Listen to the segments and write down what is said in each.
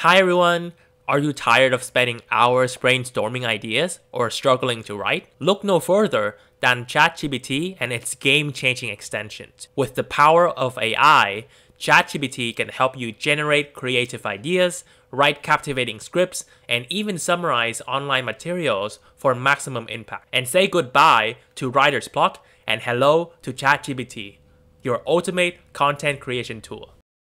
Hi everyone! Are you tired of spending hours brainstorming ideas or struggling to write? Look no further than ChatGPT and its game-changing extensions. With the power of AI, ChatGPT can help you generate creative ideas, write captivating scripts, and even summarize online materials for maximum impact. And say goodbye to writer's block and hello to ChatGPT, your ultimate content creation tool.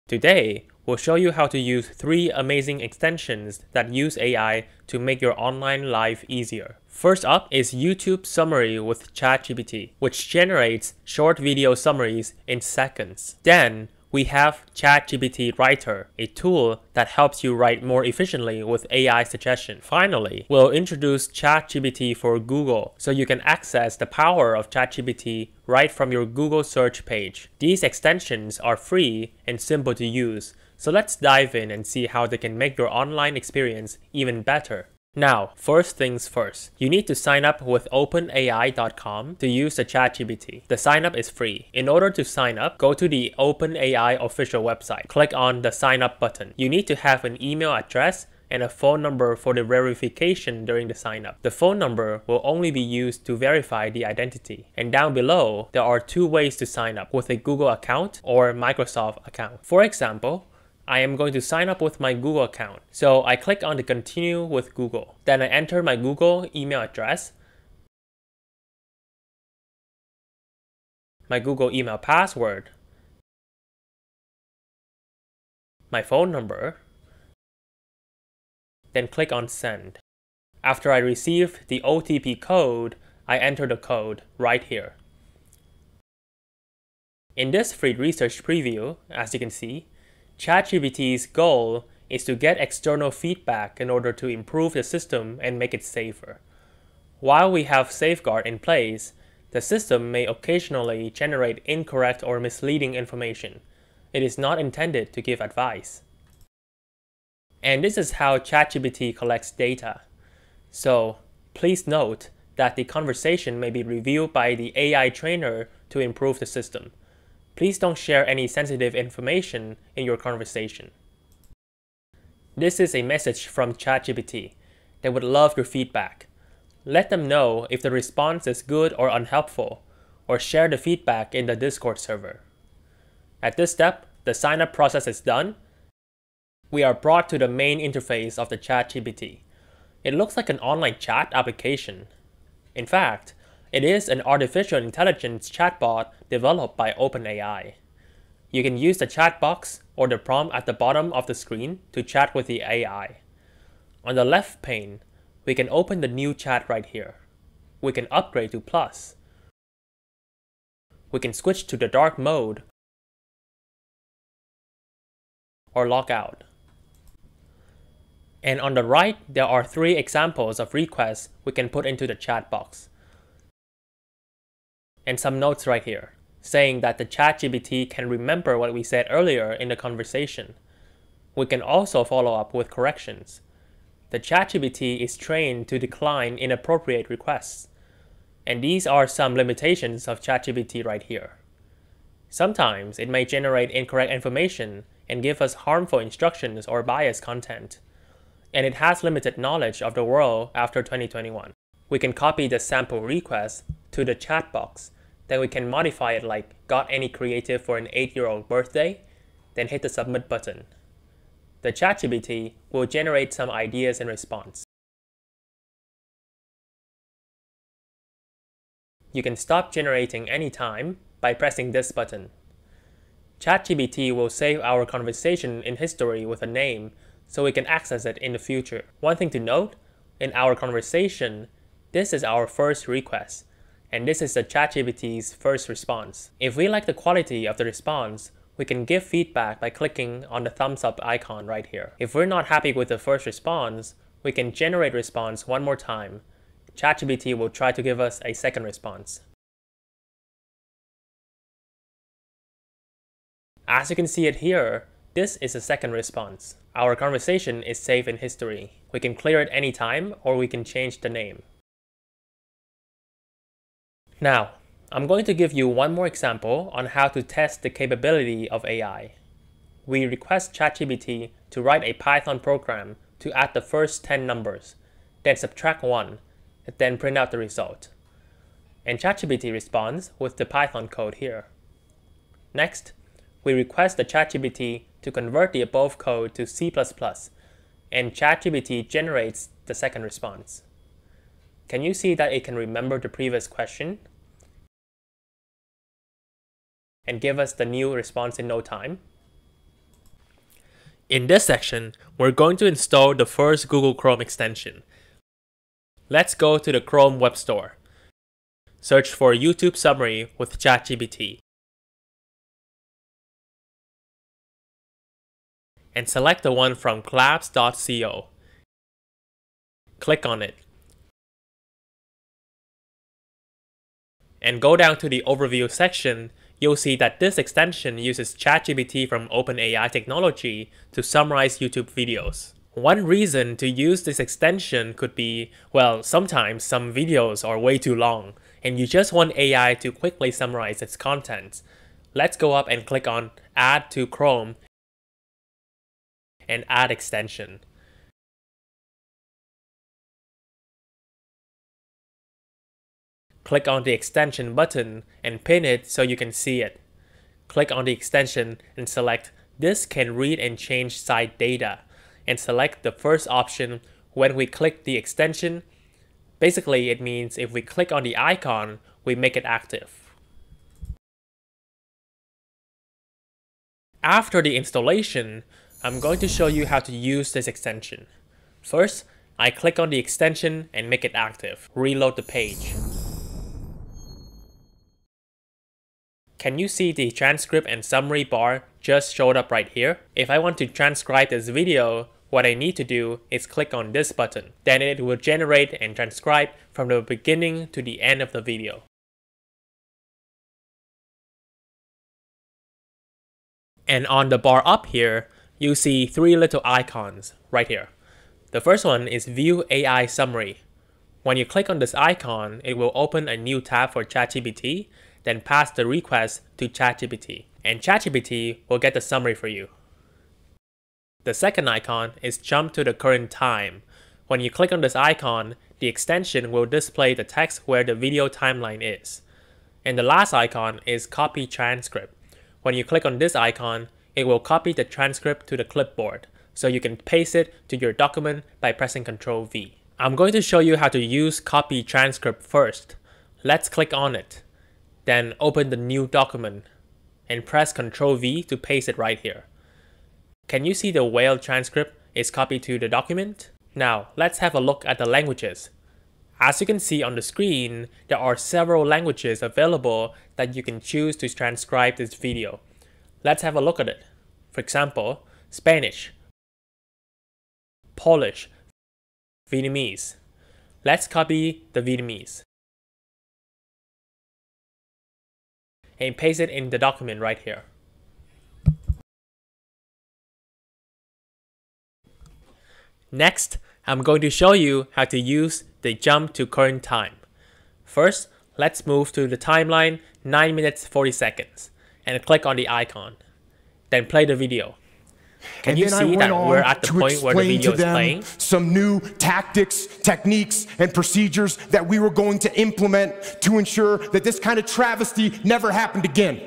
Today, we'll show you how to use 3 amazing extensions that use AI to make your online life easier. First up is YouTube Summary with ChatGPT, which generates short video summaries in seconds. Then, we have ChatGPT Writer, a tool that helps you write more efficiently with AI suggestion. Finally, we'll introduce ChatGPT for Google, so you can access the power of ChatGPT right from your Google search page. These extensions are free and simple to use, so let's dive in and see how they can make your online experience even better. Now, first things first, you need to sign up with OpenAI.com to use the ChatGPT. The sign up is free. In order to sign up, go to the OpenAI official website. Click on the sign up button. You need to have an email address and a phone number for the verification during the sign up. The phone number will only be used to verify the identity. And down below, there are 2 ways to sign up, with a Google account or Microsoft account. For example, I am going to sign up with my Google account. So I click on the continue with Google. Then I enter my Google email address, my Google email password, my phone number, then click on send. After I receive the OTP code, I enter the code right here. In this free research preview, as you can see, ChatGPT's goal is to get external feedback in order to improve the system and make it safer. While we have safeguard in place, the system may occasionally generate incorrect or misleading information. It is not intended to give advice. And this is how ChatGPT collects data. So please note that the conversation may be reviewed by the AI trainer to improve the system. Please don't share any sensitive information in your conversation. This is a message from ChatGPT. They would love your feedback. Let them know if the response is good or unhelpful, or share the feedback in the Discord server. At this step, the sign-up process is done. We are brought to the main interface of the ChatGPT. It looks like an online chat application. In fact, it is an artificial intelligence chatbot developed by OpenAI. You can use the chat box or the prompt at the bottom of the screen to chat with the AI. On the left pane, we can open the new chat right here. We can upgrade to Plus. We can switch to the dark mode or log out. And on the right, there are 3 examples of requests we can put into the chat box. And some notes right here, saying that the ChatGPT can remember what we said earlier in the conversation. We can also follow up with corrections. The ChatGPT is trained to decline inappropriate requests. And these are some limitations of ChatGPT right here. Sometimes it may generate incorrect information and give us harmful instructions or biased content. And it has limited knowledge of the world after 2021. We can copy the sample request to the chat box. Then we can modify it like, got any creative for an 8-year-old birthday? Then hit the submit button. The ChatGPT will generate some ideas in response. You can stop generating anytime by pressing this button. ChatGPT will save our conversation in history with a name, so we can access it in the future. One thing to note, in our conversation, this is our first request, and this is the ChatGPT's first response. If we like the quality of the response, we can give feedback by clicking on the thumbs up icon right here. If we're not happy with the first response, we can generate response one more time. ChatGPT will try to give us a second response. As you can see it here, this is the second response. Our conversation is saved in history. We can clear it anytime, or we can change the name. Now, I'm going to give you one more example on how to test the capability of AI. we request ChatGPT to write a Python program to add the first 10 numbers, then subtract 1, and then print out the result. And ChatGPT responds with the Python code here. Next, we request the ChatGPT to convert the above code to C++, and ChatGPT generates the second response. Can you see that it can remember the previous question and give us the new response in no time? In this section, we're going to install the first Google Chrome extension. Let's go to the Chrome Web Store. Search for YouTube Summary with ChatGPT. And select the one from collabs.co. Click on it. And go down to the Overview section. You'll see that this extension uses ChatGPT from OpenAI technology to summarize YouTube videos. One reason to use this extension could be, well, sometimes some videos are way too long, and you just want AI to quickly summarize its content. Let's go up and click on Add to Chrome and Add Extension. Click on the extension button and pin it so you can see it. Click on the extension and select This can read and change site data, and select the first option when we click the extension. Basically, it means if we click on the icon, we make it active. After the installation, I'm going to show you how to use this extension. First, I click on the extension and make it active. Reload the page. Can you see the transcript and summary bar just showed up right here? If I want to transcribe this video, what I need to do is click on this button. Then it will generate and transcribe from the beginning to the end of the video. And on the bar up here, you see three little icons right here. The first one is View AI Summary. When you click on this icon, it will open a new tab for ChatGPT, then pass the request to ChatGPT, and ChatGPT will get the summary for you. The second icon is Jump to the Current Time. When you click on this icon, the extension will display the text where the video timeline is. And the last icon is Copy Transcript. When you click on this icon, it will copy the transcript to the clipboard, so you can paste it to your document by pressing Ctrl V. I'm going to show you how to use Copy Transcript first. Let's click on it. Then open the new document and press Ctrl V to paste it right here. Can you see the whale transcript is copied to the document? Now, let's have a look at the languages. As you can see on the screen, there are several languages available that you can choose to transcribe this video. Let's have a look at it. For example, Spanish, Polish, Vietnamese. Let's copy the Vietnamese and paste it in the document right here. Next, I'm going to show you how to use the Jump to Current Time. First, let's move to the timeline 9 minutes 40 seconds and click on the icon. Then play the video. Can you see that we're at the point where the video is playing? Some new tactics, techniques, and procedures that we were going to implement to ensure that this kind of travesty never happened again.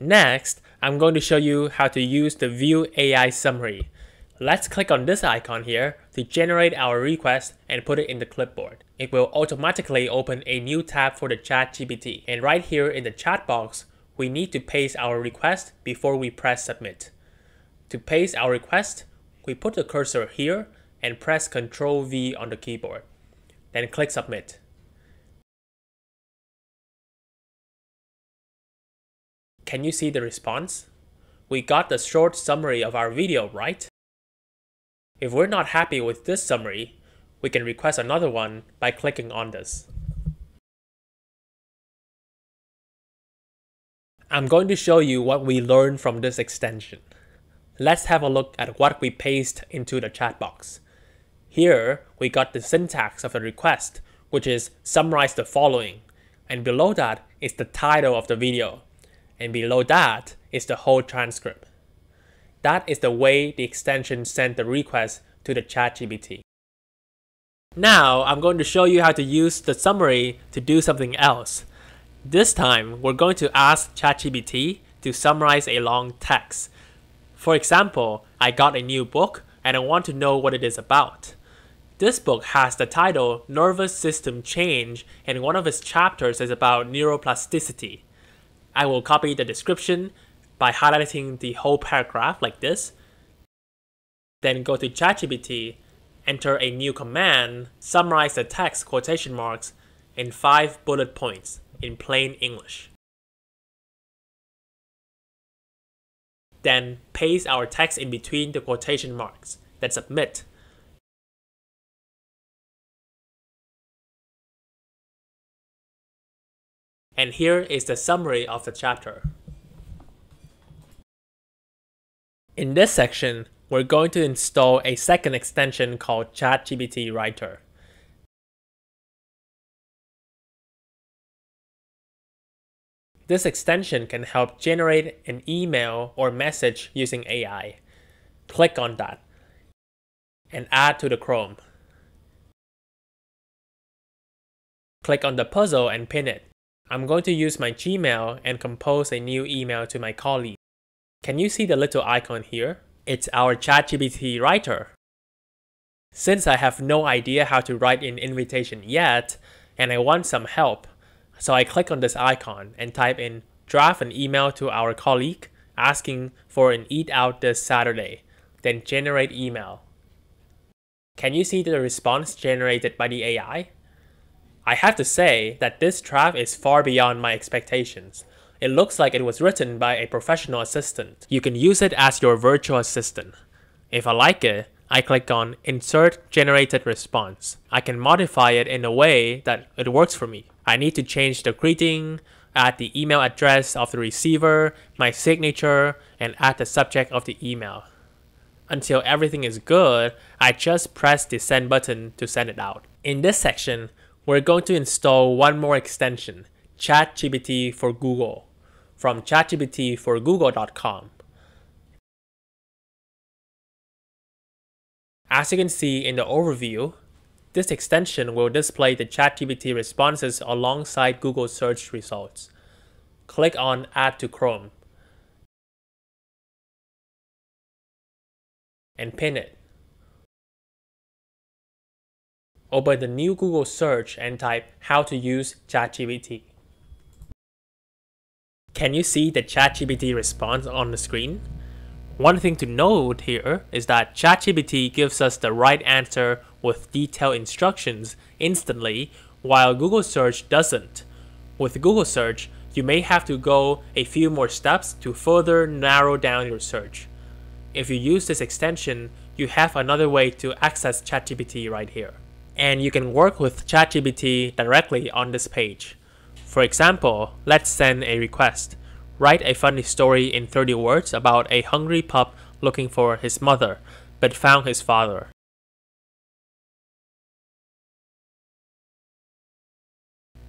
Next, I'm going to show you how to use the View AI Summary. Let's click on this icon here to generate our request and put it in the clipboard. It will automatically open a new tab for the ChatGPT. And right here in the chat box, we need to paste our request before we press submit. To paste our request, we put the cursor here and press Ctrl V on the keyboard. Then click submit. Can you see the response? We got the short summary of our video, right? If we're not happy with this summary, we can request another one by clicking on this. I'm going to show you what we learned from this extension. Let's have a look at what we paste into the chat box. Here, we got the syntax of the request, which is summarize the following, and below that is the title of the video, and below that is the whole transcript. That is the way the extension sent the request to the ChatGPT. Now, I'm going to show you how to use the summary to do something else. This time, we're going to ask ChatGPT to summarize a long text. For example, I got a new book and I want to know what it is about. This book has the title Nervous System Change, and one of its chapters is about neuroplasticity. I will copy the description by highlighting the whole paragraph like this. Then go to ChatGPT, enter a new command, summarize the text quotation marks in 5 bullet points in plain English. Then paste our text in between the quotation marks, then submit. And here is the summary of the chapter. In this section, we're going to install a second extension called ChatGPT Writer. This extension can help generate an email or message using AI. Click on that and add to the Chrome. Click on the puzzle and pin it. I'm going to use my Gmail and compose a new email to my colleague. Can you see the little icon here? It's our ChatGPT Writer. Since I have no idea how to write an invitation yet, and I want some help, so I click on this icon and type in draft an email to our colleague asking for an eat out this Saturday, then generate email. Can you see the response generated by the AI? I have to say that this draft is far beyond my expectations. It looks like it was written by a professional assistant. You can use it as your virtual assistant. If I like it, I click on Insert Generated Response. I can modify it in a way that it works for me. I need to change the greeting, add the email address of the receiver, my signature, and add the subject of the email. Until everything is good, I just press the send button to send it out. In this section, we're going to install one more extension, ChatGPT for Google, from chatgptforgoogle.com. As you can see in the overview, this extension will display the ChatGPT responses alongside Google search results. Click on Add to Chrome and pin it. Open the new Google search and type how to use ChatGPT. Can you see the ChatGPT response on the screen? One thing to note here is that ChatGPT gives us the right answer with detailed instructions instantly, while Google Search doesn't. With Google Search, you may have to go a few more steps to further narrow down your search. If you use this extension, you have another way to access ChatGPT right here. And you can work with ChatGPT directly on this page. For example, let's send a request. Write a funny story in 30 words about a hungry pup looking for his mother, but found his father.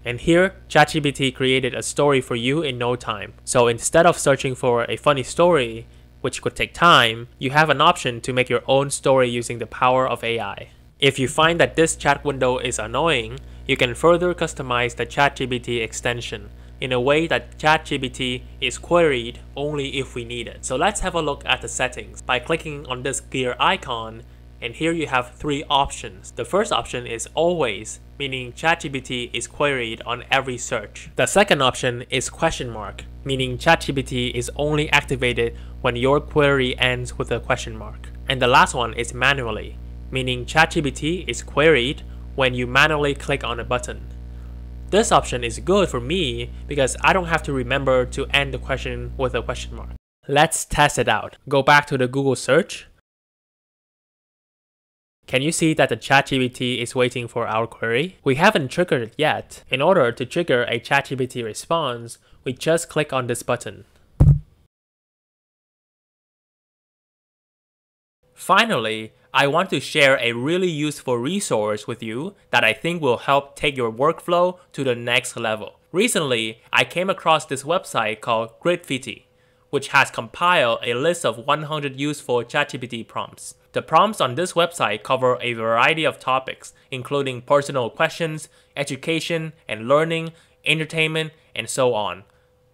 And here, ChatGPT created a story for you in no time. So instead of searching for a funny story, which could take time, you have an option to make your own story using the power of AI. If you find that this chat window is annoying, you can further customize the ChatGPT extension in a way that ChatGPT is queried only if we need it. So let's have a look at the settings by clicking on this gear icon, and here you have 3 options. The first option is always, meaning ChatGPT is queried on every search. The second option is question mark, meaning ChatGPT is only activated when your query ends with a question mark. And the last one is manually, meaning ChatGPT is queried when you manually click on a button. This option is good for me because I don't have to remember to end the question with a question mark. Let's test it out. Go back to the Google search. Can you see that the ChatGPT is waiting for our query? We haven't triggered it yet. In order to trigger a ChatGPT response, we just click on this button. Finally, I want to share a really useful resource with you that I think will help take your workflow to the next level. Recently, I came across this website called Graffiti, which has compiled a list of 100 useful ChatGPT prompts. The prompts on this website cover a variety of topics, including personal questions, education and learning, entertainment, and so on.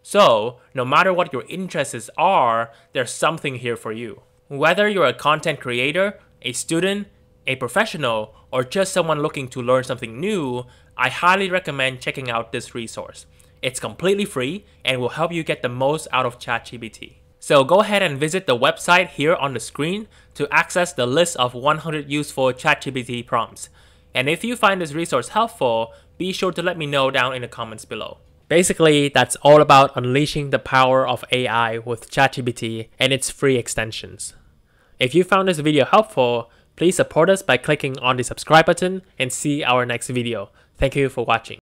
So, no matter what your interests are, there's something here for you. Whether you're a content creator, a student, a professional, or just someone looking to learn something new, I highly recommend checking out this resource. It's completely free and will help you get the most out of ChatGPT. So go ahead and visit the website here on the screen to access the list of 100 useful ChatGPT prompts. And if you find this resource helpful, be sure to let me know down in the comments below. Basically, that's all about unleashing the power of AI with ChatGPT and its free extensions. If you found this video helpful, please support us by clicking on the subscribe button and see our next video. Thank you for watching.